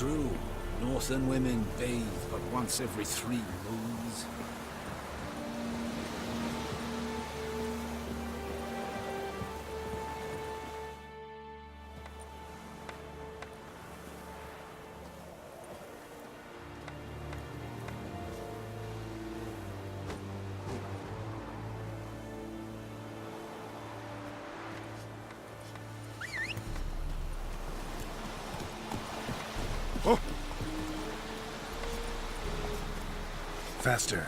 true. Northern women bathe but once every 3 moons. Oh! Faster.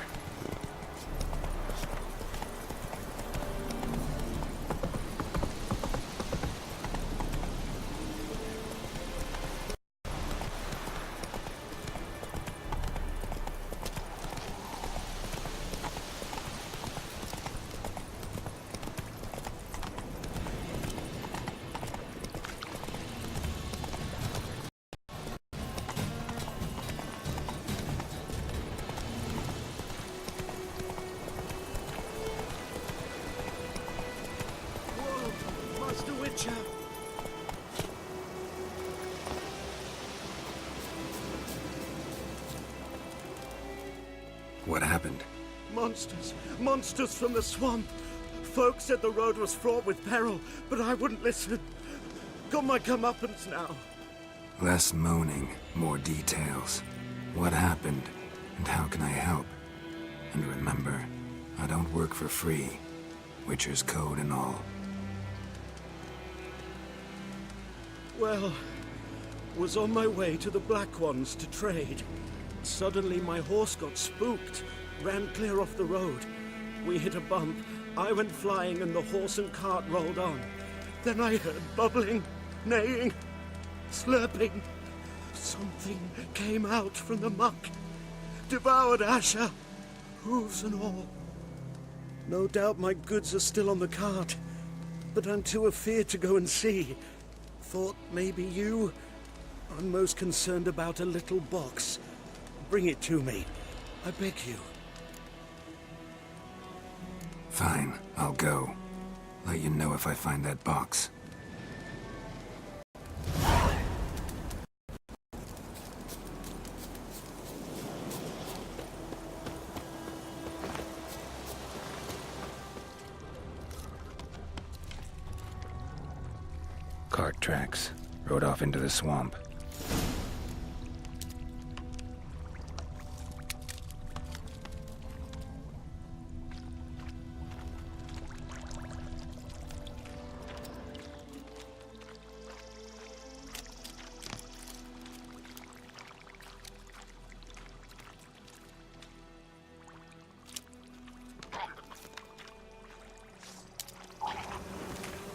Master Witcher! What happened? Monsters! Monsters from the swamp! Folk said the road was fraught with peril, but I wouldn't listen. Got my comeuppance now. Less moaning, more details. What happened, and how can I help? And remember, I don't work for free. Witcher's code and all. Well, was on my way to the Black Ones to trade. Suddenly my horse got spooked, ran clear off the road. We hit a bump, I went flying and the horse and cart rolled on. Then I heard bubbling, neighing, slurping. Something came out from the muck, devoured Asher, hooves and all. No doubt my goods are still on the cart, but I'm too afeard to go and see. Thought maybe you. I'm most concerned about a little box. Bring it to me. I beg you. Fine, I'll go. Let you know if I find that box. Cart tracks. Rode off into the swamp.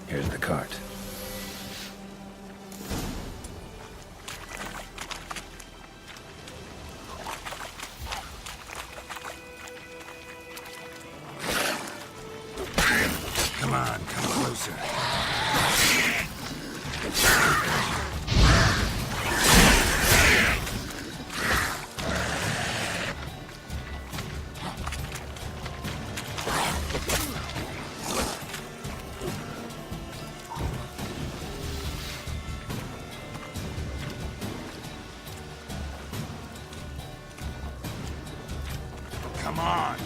Here's the cart. Come on, come closer. Come on.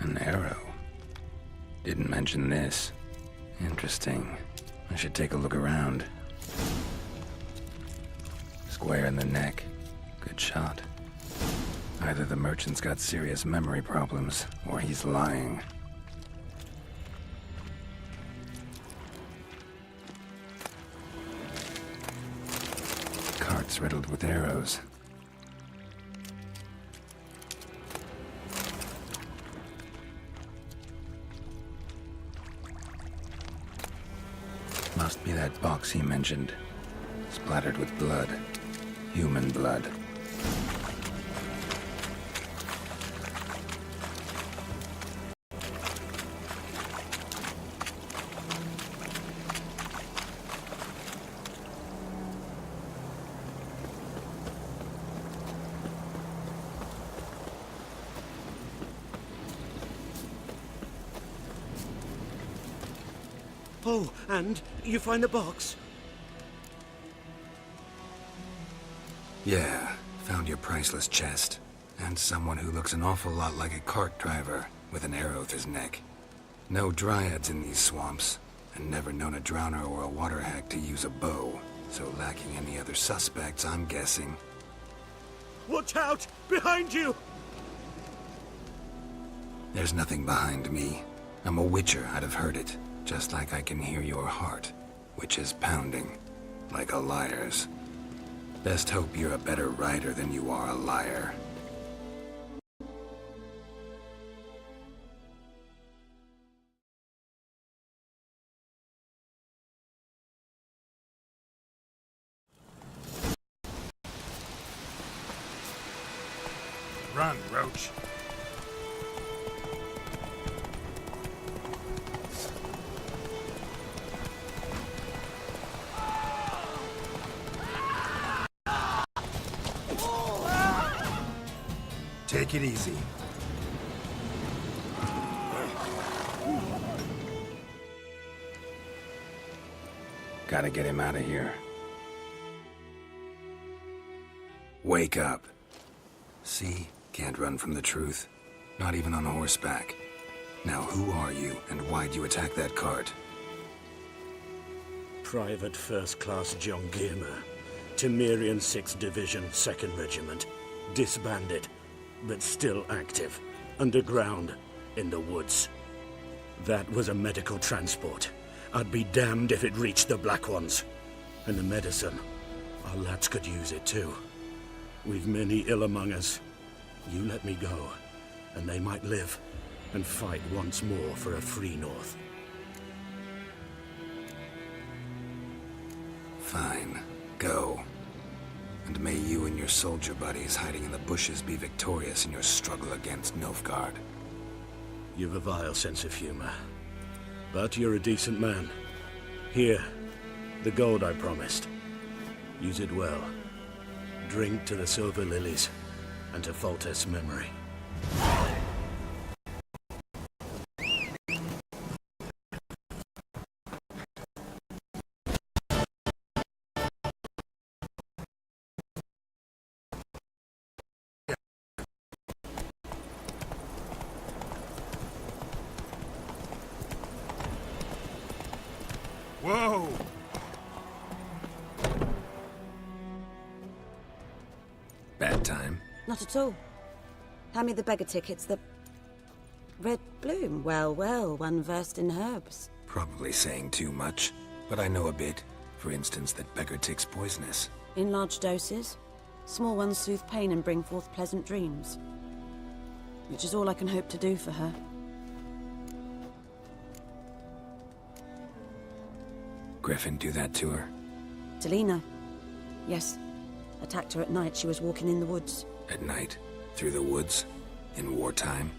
An arrow. Didn't mention this. Interesting. I should take a look around. Square in the neck. Good shot. Either the merchant's got serious memory problems, or he's lying. It's riddled with arrows. Must be that box he mentioned. Splattered with blood. Human blood. Oh, and you find the box? Yeah, found your priceless chest. And someone who looks an awful lot like a cart driver with an arrow through his neck. No dryads in these swamps, and never known a drowner or a water hack to use a bow. So lacking any other suspects, I'm guessing. Watch out! Behind you! There's nothing behind me. I'm a witcher, I'd have heard it. Just like I can hear your heart, which is pounding, like a liar's. Best hope you're a better rider than you are a liar. Run, Roach. Take it easy. Gotta get him out of here. Wake up. See? Can't run from the truth. Not even on horseback. Now who are you, and why'd you attack that cart? Private First Class John Giermer, Temerian 6th Division, 2nd Regiment. Disbanded, but still active. Underground, in the woods. That was a medical transport. I'd be damned if it reached the Black Ones. And the medicine, our lads could use it too. We've many ill among us. You let me go, and they might live and fight once more for a free North. Fine. Go. And may you and your soldier buddies hiding in the bushes be victorious in your struggle against Nilfgaard. You've a vile sense of humor. But you're a decent man. Here, the gold I promised. Use it well. Drink to the Silver Lilies, and to Foltest's memory. Whoa! Bad time? Not at all. Hand me the beggar tickets, the... Red Bloom. Well, well, one versed in herbs. Probably saying too much, but I know a bit. For instance, that beggar tick's poisonous. In large doses. Small ones soothe pain and bring forth pleasant dreams. Which is all I can hope to do for her. Griffin do that to her? Delina. Yes. Attacked her at night. She was walking in the woods. At night? Through the woods? In wartime?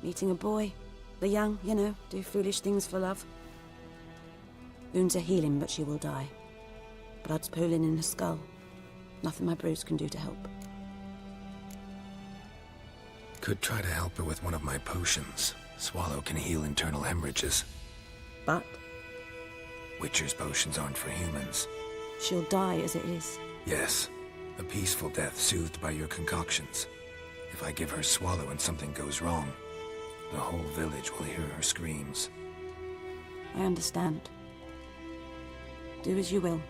Meeting a boy. The young, you know, do foolish things for love. Wounds are healing, but she will die. Blood's pooling in her skull. Nothing my brews can do to help. Could try to help her with one of my potions. Swallow can heal internal hemorrhages. But Witcher's potions aren't for humans. she'll die as it is. Yes. A peaceful death soothed by your concoctions. If I give her Swallow and something goes wrong, the whole village will hear her screams. I understand. Do as you will.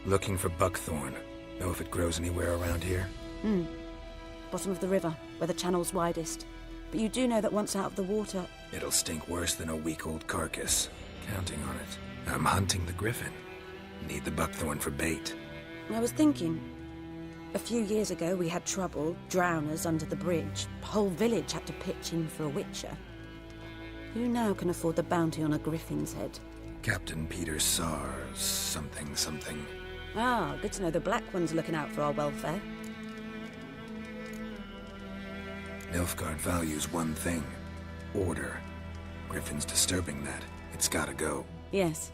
Looking for buckthorn. Know if it grows anywhere around here? Bottom of the river, where the channel's widest. But you do know that once out of the water... It'll stink worse than a week-old carcass. Counting on it. I'm hunting the griffin. Need the buckthorn for bait. I was thinking, a few years ago we had trouble, drowners under the bridge. The whole village had to pitch in for a witcher. Who now can afford the bounty on a griffin's head? Captain Peter Sars, something. Ah, good to know the Black One's looking out for our welfare. Nilfgaard values one thing. Order. Griffin's disturbing that. It's gotta go. Yes.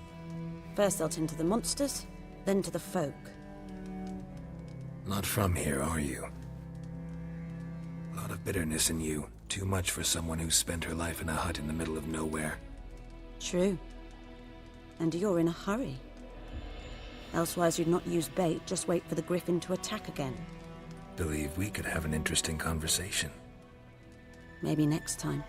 First they'll tend to the monsters, then to the folk. Not from here, are you? A lot of bitterness in you. Too much for someone who spent her life in a hut in the middle of nowhere. True. And you're in a hurry. Elsewise you'd not use bait, just wait for the griffin to attack again. Believe we could have an interesting conversation. Maybe next time.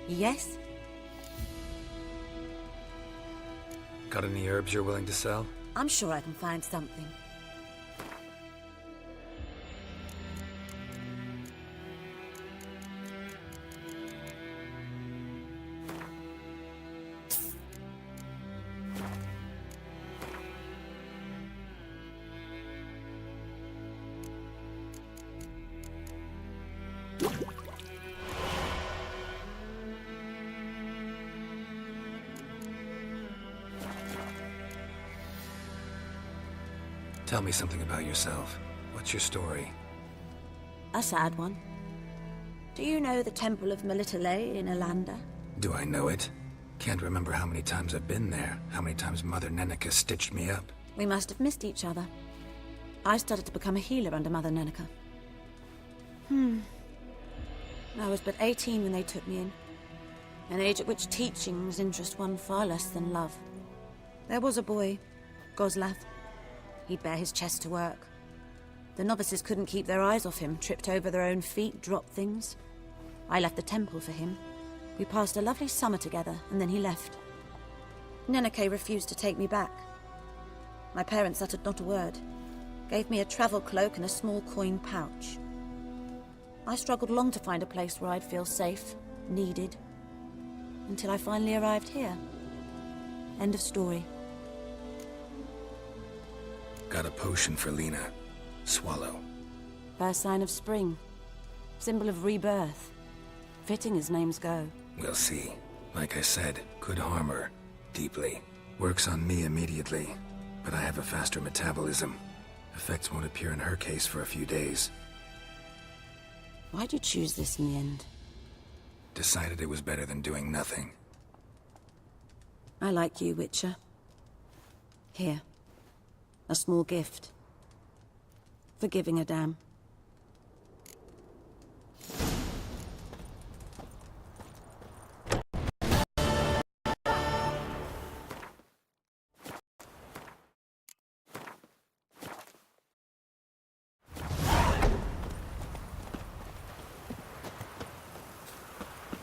Yes? Got any herbs you're willing to sell? I'm sure I can find something. Tell me something about yourself. What's your story? A sad one. Do you know the Temple of Melitele in Alanda? Do I know it? Can't remember how many times I've been there, how many times Mother Neneka stitched me up. We must have missed each other. I started to become a healer under Mother Neneka. I was but 18 when they took me in. An age at which teachings interest one far less than love. There was a boy, Goslav. He'd bare his chest to work. The novices couldn't keep their eyes off him, tripped over their own feet, dropped things. I left the temple for him. We passed a lovely summer together, and then he left. Neneke refused to take me back. My parents uttered not a word. Gave me a travel cloak and a small coin pouch. I struggled long to find a place where I'd feel safe, needed, until I finally arrived here. End of story. Got a potion for Lena. Swallow. First sign of spring. Symbol of rebirth. Fitting as names go. We'll see. Like I said, could harm her. Deeply. Works on me immediately. But I have a faster metabolism. Effects won't appear in her case for a few days. Why'd you choose this in the end? Decided it was better than doing nothing. I like you, Witcher. Here. A small gift. For giving a damn.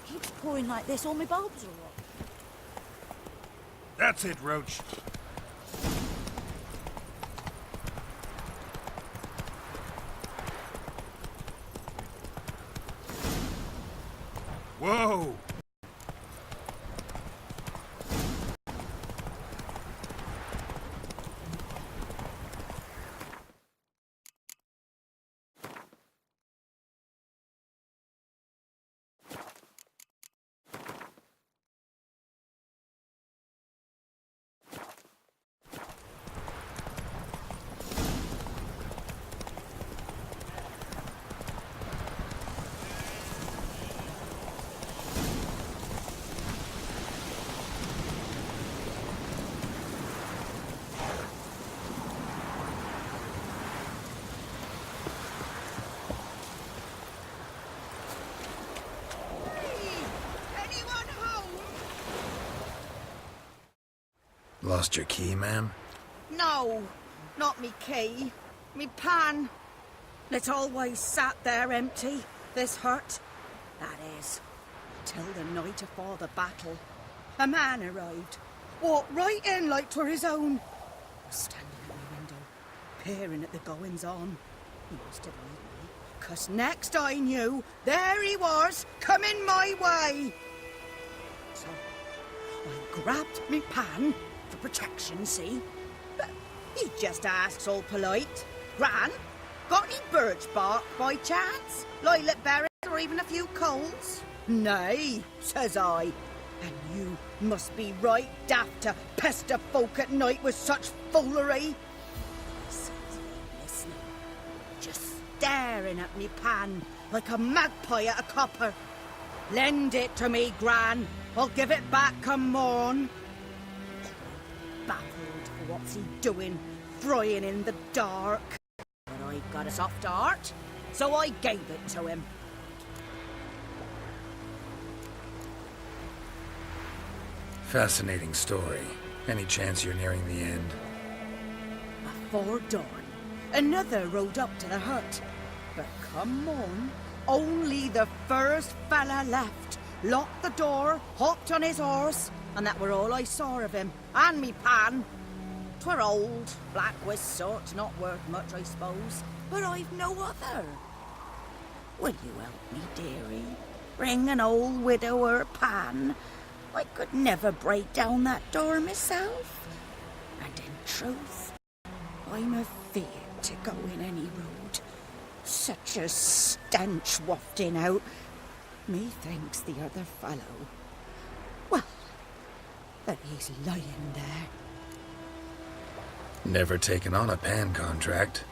Keeps pouring like this, all my bulbs are rot. That's it, Roach. Whoa! Lost your key, ma'am? No, not me key. Me pan. It's always sat there empty, this hut. That is, till the night afore the battle. A man arrived, walked right in like 'twere his own. Was standing at my window, peering at the goings-on. He must have eyed me, 'cause next I knew, there he was, coming my way. So, I grabbed me pan, for protection, see? But he just asks all polite. Gran, got any birch bark by chance? Lilac berries or even a few coals? Nay, says I. And you must be right daft to pester folk at night with such foolery. He says he ain't listening, just staring at me pan like a magpie at a copper. Lend it to me, Gran. I'll give it back come morn. Baffled for what's he doing, frying in the dark. But I've got a soft heart, so I gave it to him. Fascinating story. Any chance you're nearing the end? Before dawn, another rode up to the hut. But come on, only the first fella left. Locked the door, hopped on his horse, and that were all I saw of him, and me pan. 'Twere old, black-wist sort, not worth much, I suppose, but I've no other. Will you help me, dearie? Bring an old widower pan? I could never break down that door myself. And in truth, I'm afeard to go in any road. Such a stench wafting out. Methinks the other fellow, well, that he's lying there. Never taken on a pan contract.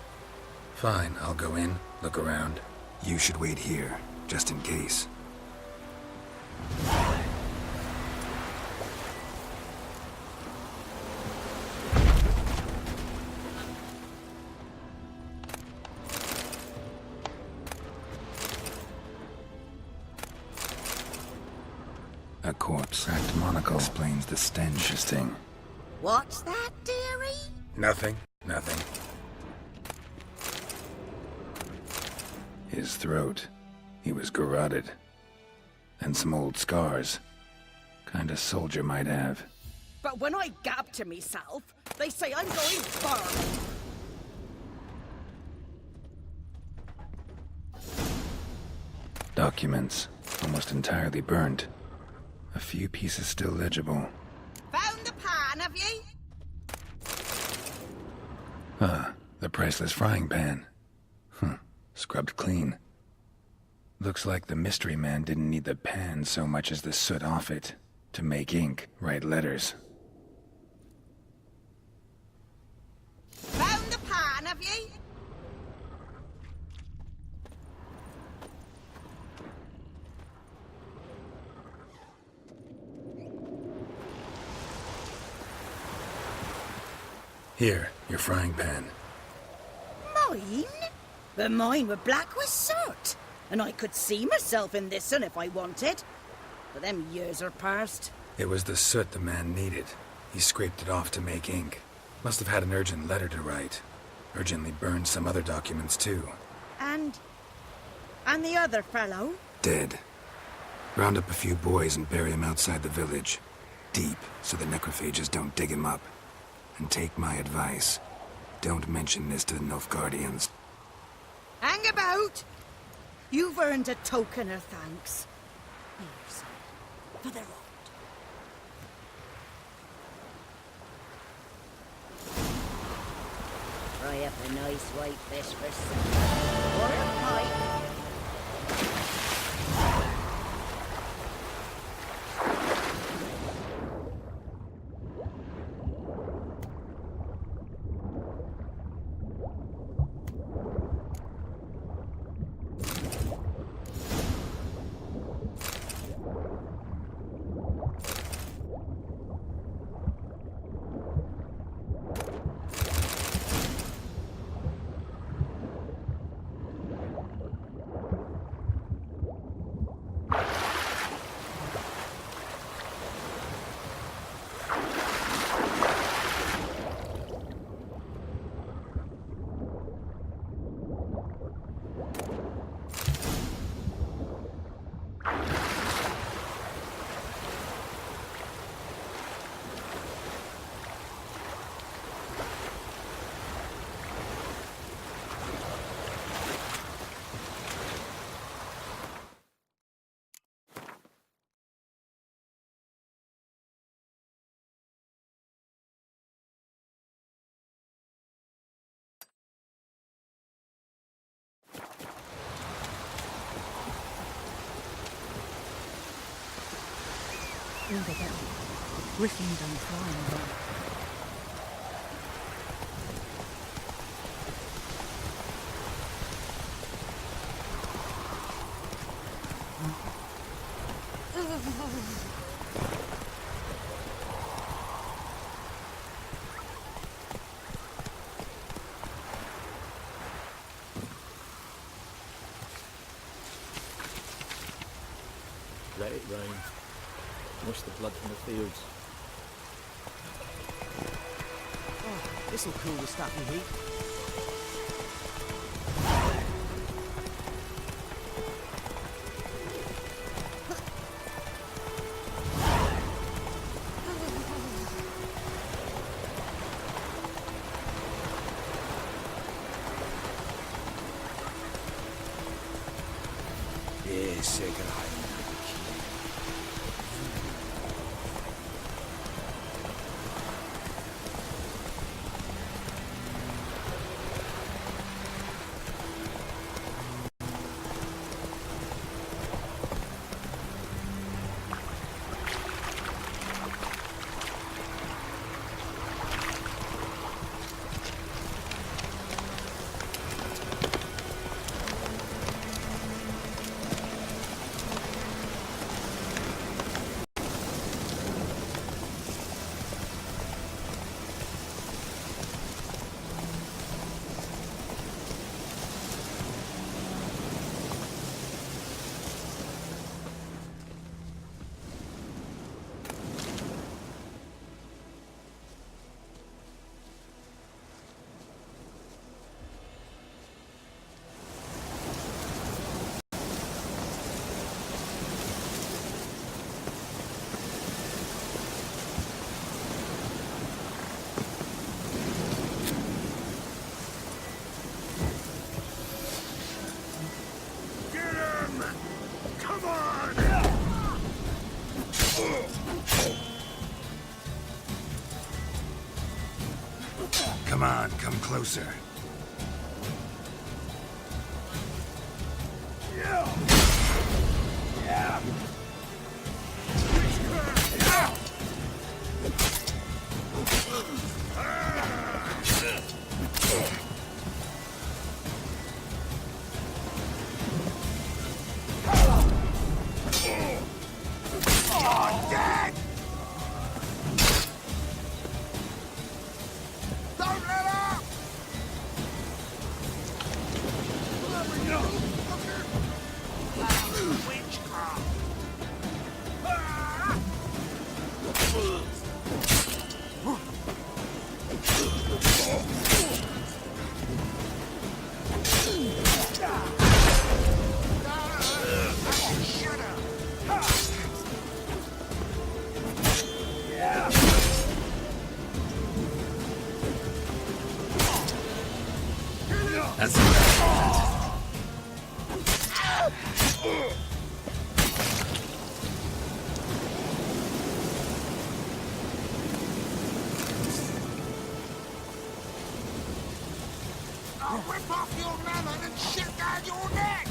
Fine, I'll go in, look around. You should wait here, just in case. A corpse. Cracked monocle explains the stench. Interesting. What's that, dearie? Nothing. His throat. He was garroted. And some old scars. Kinda soldier might have. But when I gab to myself, they say I'm going farming. Documents. Almost entirely burnt. A few pieces still legible. Found the pan, have ye? The priceless frying pan. Scrubbed clean. Looks like the mystery man didn't need the pan so much as the soot off it to make ink, write letters. Found the pan, have ye? Here, your frying pan. Mine? But mine were black with soot, and I could see myself in this one if I wanted. But them years are past. It was the soot the man needed. He scraped it off to make ink. Must have had an urgent letter to write. Urgently burned some other documents too. And the other fellow? Dead. Round up a few boys and bury him outside the village. Deep, so the necrophages don't dig him up. And take my advice. Don't mention this to the Nilfgaardians. Hang about! You've earned a token of thanks. Here, son, for the road. Fry up a nice white fish for supper. Or a pie. Look at that. Griffin done flying there. Let it rain. Wash the blood from the fields. Oh, this'll cool the stuffy heat. Yeah, second high. Come on, come closer. That's enough. I'll rip off your melon and shit down your neck!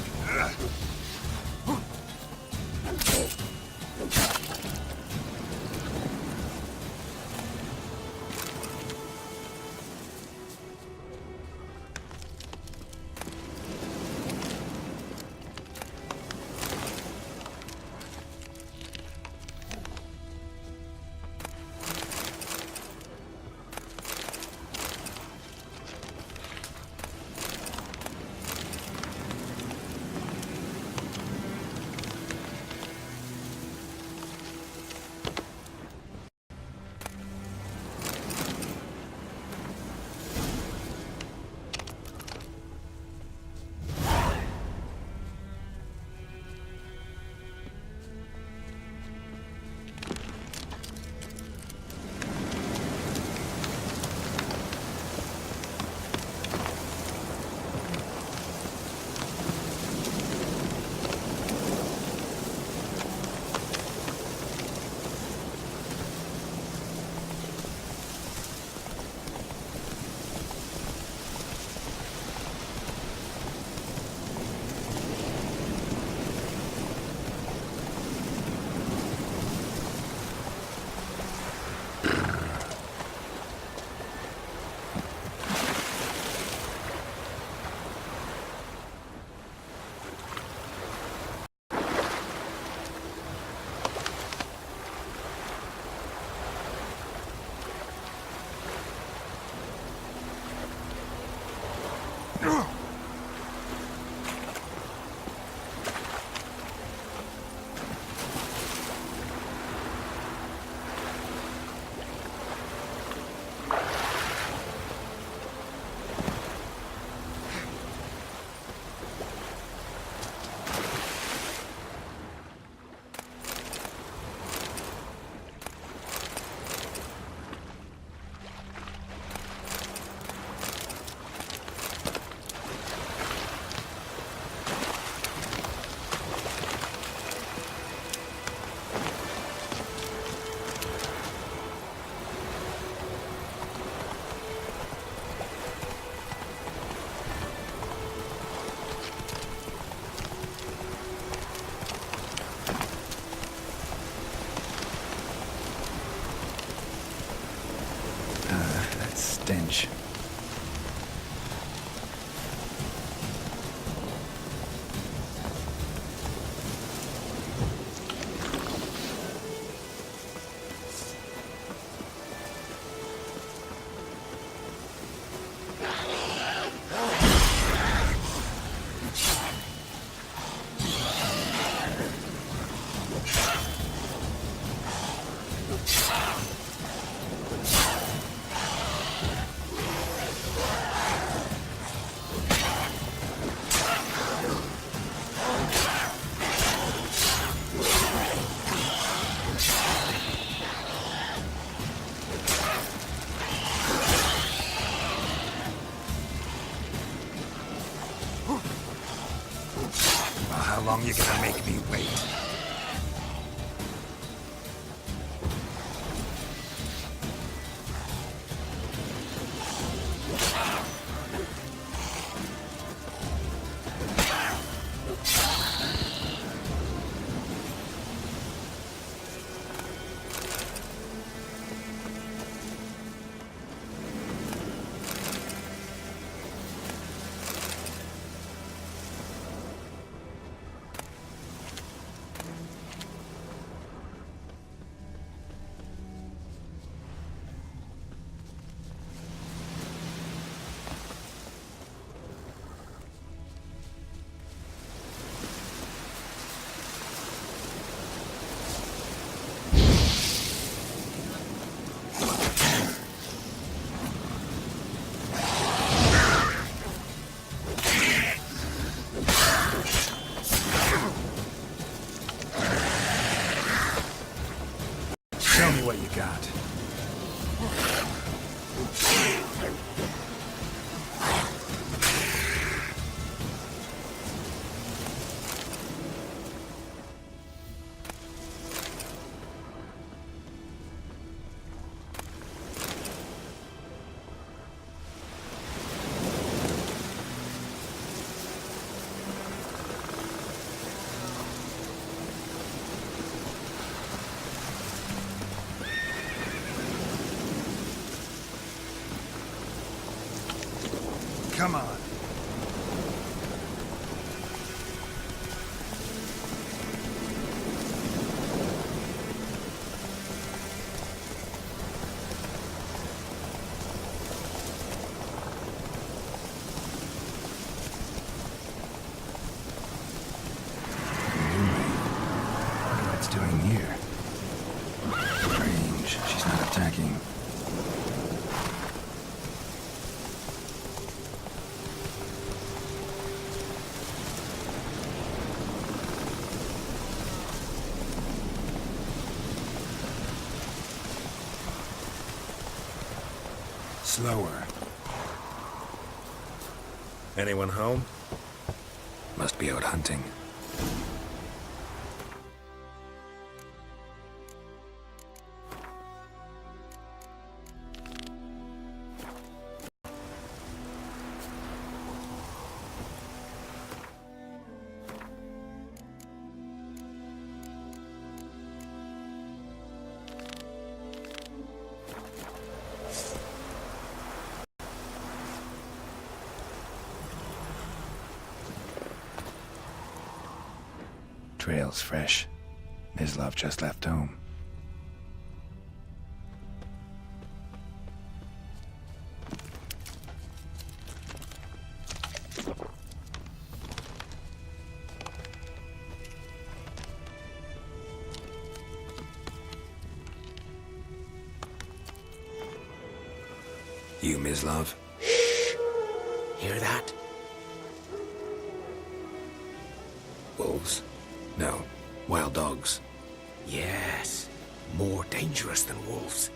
That stench. How long you gonna make me wait? Show me what you got. Come on. What it's doing here? Strange. She's not attacking. Slower. Anyone home? Must be out hunting. Trail's fresh. Mislav just left home. You, Mislav? Hear that? Wolves? No. Wild dogs. Yes. More dangerous than wolves.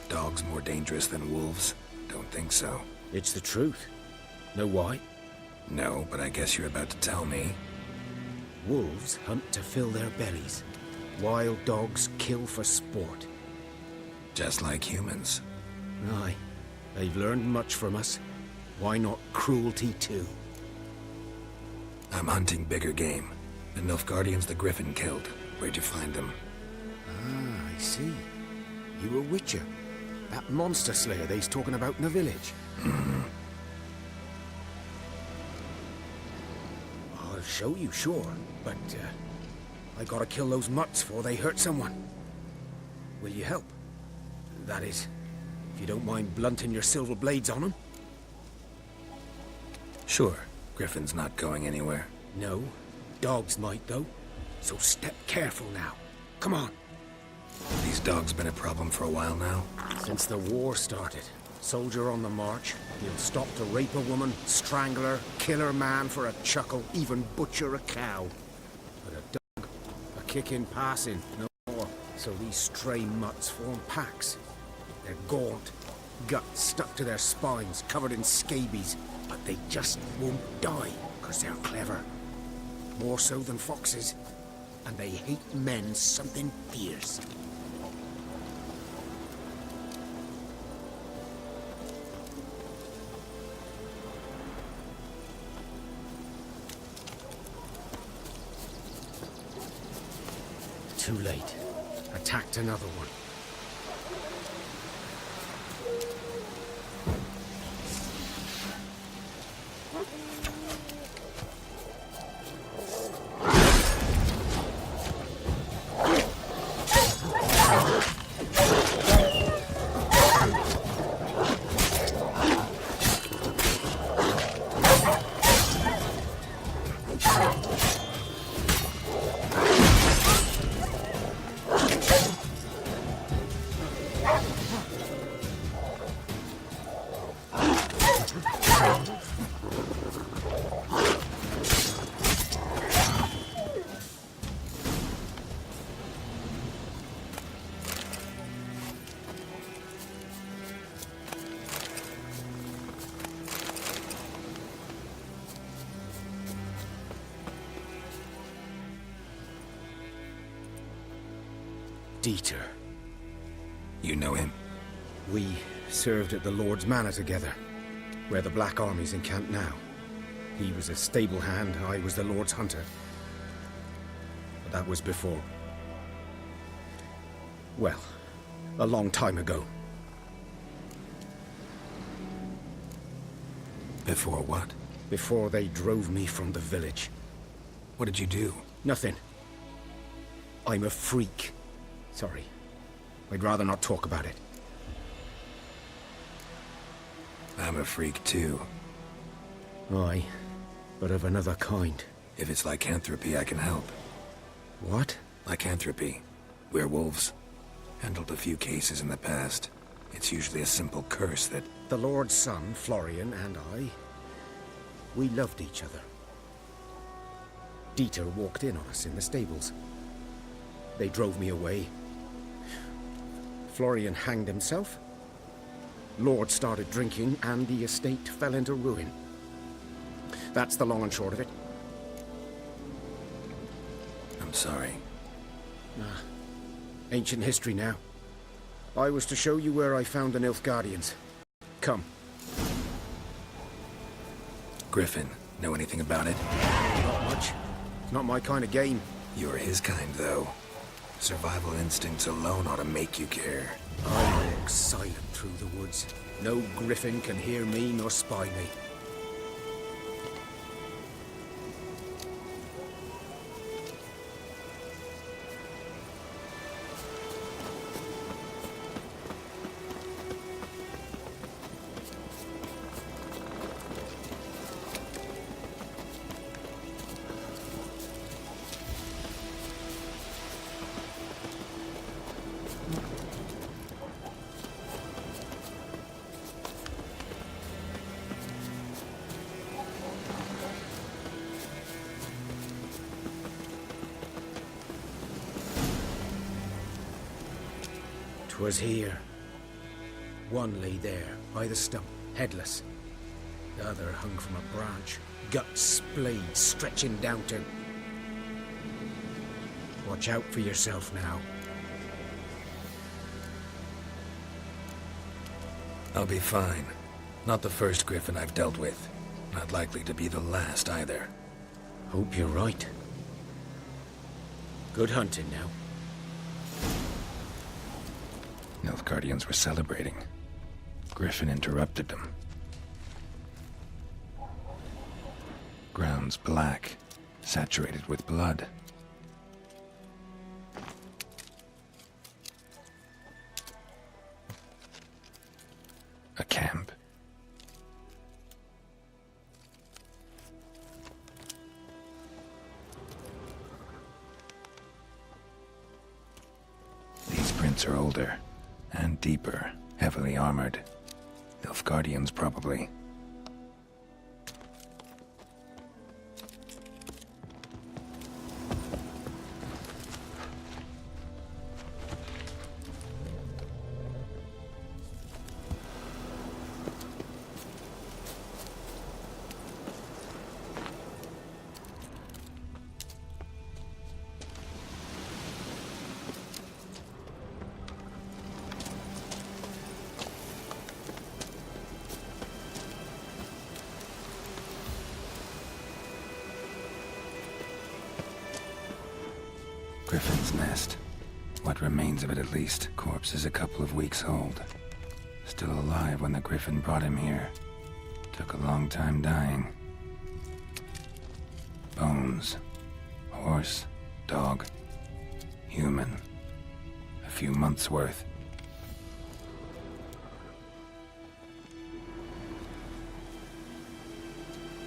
Dogs more dangerous than wolves? Don't think so. It's the truth. Know why? No, but I guess you're about to tell me. Wolves hunt to fill their bellies. Wild dogs kill for sport. Just like humans. Aye. They've learned much from us. Why not cruelty too? I'm hunting bigger game. The Nilfgaardians the Griffin killed. Where'd you find them? Ah, I see. You a witcher. That monster slayer they's talking about in the village. I'll show you, sure. But, I gotta kill those mutts before they hurt someone. Will you help? That is, if you don't mind blunting your silver blades on them. Sure. Griffin's not going anywhere. No. Dogs might, though. So step careful now. Come on. These dogs been a problem for a while now? Since the war started. Soldier on the march. He'll stop to rape a woman, strangle her, kill her man for a chuckle, even butcher a cow. But a dog, a kick in passing, no more. So these stray mutts form packs. They're gaunt, guts stuck to their spines, covered in scabies. But they just won't die, because they're clever. More so than foxes. And they hate men something fierce. Too late. Attacked another one. Dieter. You know him? We served at the Lord's Manor together, where the Black Army's encamped now. He was a stable hand, I was the Lord's hunter. But that was before. Well, a long time ago. Before what? Before they drove me from the village. What did you do? Nothing. I'm a freak. Sorry. I'd rather not talk about it. I'm a freak too. Aye, but of another kind. If it's lycanthropy, I can help. What? Lycanthropy. Werewolves. Handled a few cases in the past. It's usually a simple curse that... The Lord's son, Florian, and I... we loved each other. Dieter walked in on us in the stables. They drove me away. Florian hanged himself. Lord started drinking, and the estate fell into ruin. That's the long and short of it. I'm sorry. Ancient history now. I was to show you where I found the Nilfgaardians. Come. Griffin, know anything about it? Not much. It's not my kind of game. You're his kind, though. Survival instincts alone ought to make you care. I walk silent through the woods. No griffin can hear me nor spy me. 'Twas here. One lay there, by the stump, headless. The other hung from a branch, guts splayed, stretching down to... Watch out for yourself now. I'll be fine. Not the first griffin I've dealt with. Not likely to be the last either. Hope you're right. Good hunting now. Nilfgaardians were celebrating. Griffin interrupted them. Ground's black, saturated with blood. A camp. These prints are older and deeper, heavily armored. Nilfgaardians, probably. Griffin's nest. What remains of it, at least. Corpse is a couple of weeks old. Still alive when the griffin brought him here. Took a long time dying. Bones. Horse. Dog. Human. A few months' worth.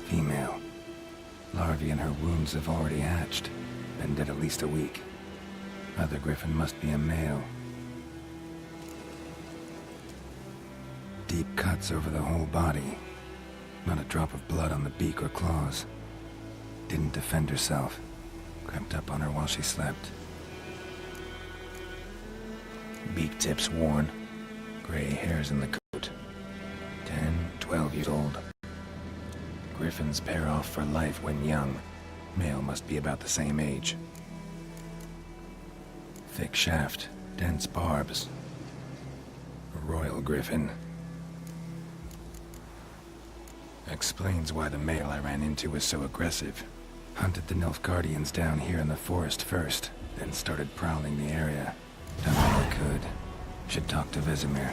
Female. Larvae in her wounds have already hatched. Been dead at least a week. Other griffin must be a male. Deep cuts over the whole body. Not a drop of blood on the beak or claws. Didn't defend herself. Crept up on her while she slept. Beak tips worn. Gray hairs in the coat. 10, 12 years old. Griffins pair off for life when young. Male must be about the same age. Thick shaft, dense barbs. A royal griffin. Explains why the male I ran into was so aggressive. Hunted the Nilfgaardians down here in the forest first, then started prowling the area. Done all I could. Should talk to Vesemir.